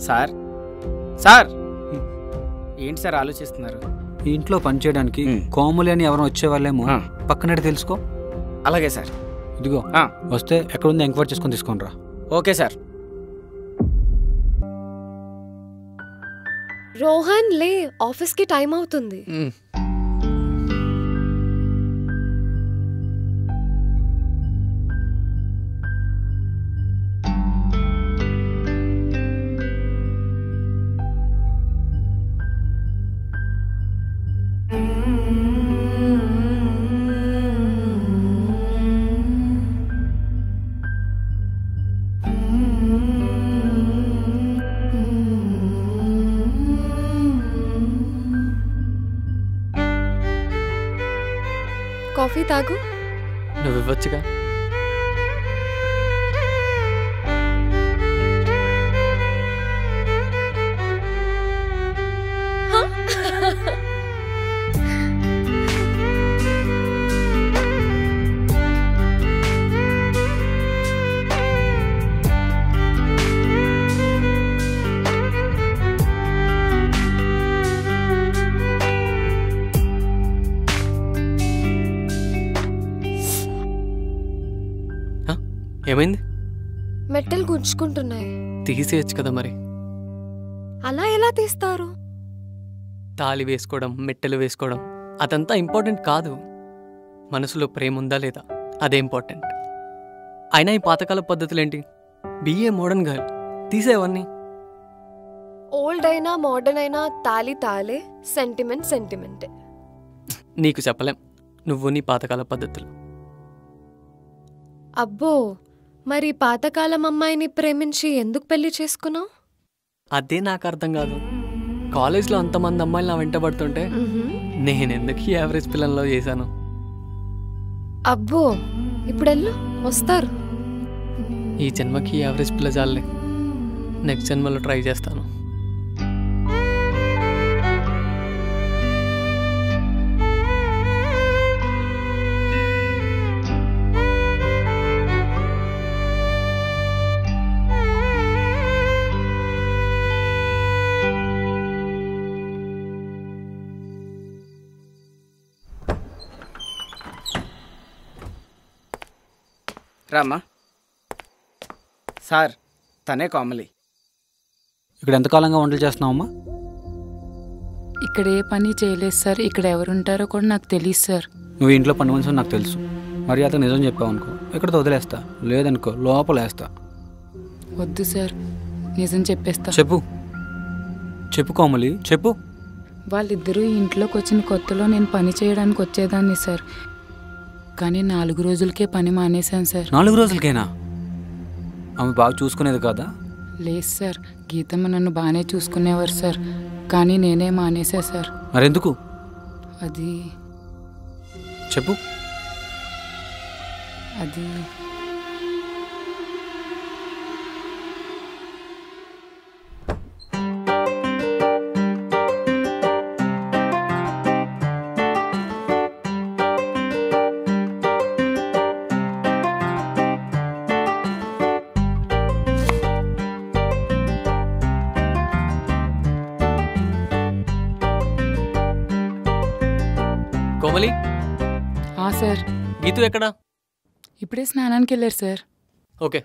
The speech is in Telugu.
సార్ సార్ ఏంటి సార్ ఆలోచిస్తున్నారు? ఈ ఇంట్లో పనిచేయడానికి కోమలి అని ఎవరైనా వచ్చేవాళ్ళేమో పక్కనట్టు తెలుసుకో. అలాగే సార్. ఇదిగో వస్తే ఎక్కడుందో ఎంక్వైరీ చేసుకొని తీసుకొని రా. Okay sir. రోహన్ లే, ఆఫీస్కి టైం అవుతుంది. కాఫీ తాగు. నువ్వు ఇవ్వచ్చుగా. ఏమైంది? మెట్టలు గుంజుకుంటున్నాయి. తీసేయచ్చు కదా మరి. అలా ఎలా తీస్తారు? తాళి వేసుకోవడం, మెట్టెలు వేసుకోవడం అదంతా ఇంపార్టెంట్ కాదు. మనసులో ప్రేమ ఉందా లేదా అదే ఇంపార్టెంట్. అయినా ఈ పాతకాల పద్ధతులేంటి? బిఏ మోడర్న్ గర్ల్, తీసేవన్నీ. ఓల్డ్ అయినా మోడర్న్ అయినా తాళి తాలే, సెంటిమెంట్ సెంటిమెంటే. నీకు చెప్పలేం నువ్వు నీ పాతకాల పద్ధతులు. అబ్బో, మరి పాతకాలం అమ్మాయిని ప్రేమించి ఎందుకు పెళ్లి చేసుకున్నావు? అదే నాకు అర్థం కాదు. కాలేజ్లో అంతమంది అమ్మాయిలు నా వెంట పడుతుంటే నేనెందుకు ఈ యావరేజ్ పిల్లల్లో చేశాను? అబ్బో, ఇప్పుడెళ్ళు, వస్తారు. ఈ జన్మకి యావరేజ్ పిల్ల చాలే, నెక్స్ట్ జన్మలో ట్రై చేస్తాను. రామ్మా. సార్, తనే కోమలి. ఇక్కడ ఎంతకాలంగా వంటలు చేస్తున్నావమ్మా? ఇక్కడ ఏ పని చేయలేదు సార్. ఇక్కడ ఎవరుంటారో కూడా నాకు తెలియదు సార్. నువ్వు ఇంట్లో పని మనిషి నాకు తెలుసు. మరి అతను నిజం చెప్పావు అనుకో, ఇక్కడితో వదిలేస్తా. లేదనుకో లోపల వేస్తా. వద్దు సార్, నిజం చెప్పేస్తా. చెప్పు చెప్పు కోమలి, చెప్పు. వాళ్ళిద్దరూ ఇంట్లోకి వచ్చిన కొత్తలో నేను పని చేయడానికి వచ్చేదాన్ని సార్. కానీ 4 రోజులకే పని మానేశాను సార్. 4 రోజులకేనా? ఆమె బాగా చూసుకునేది కదా? లేదు సార్, గీతమ్మ నన్ను బాగానే చూసుకునేవారు సార్. కానీ నేనే మానేసా సార్. మరెందుకు? అది చెప్పు. అది కోమలి. సార్. గీతు ఎక్కడా? ఇప్పుడే స్నానానికి వెళ్ళారు సార్. ఓకే.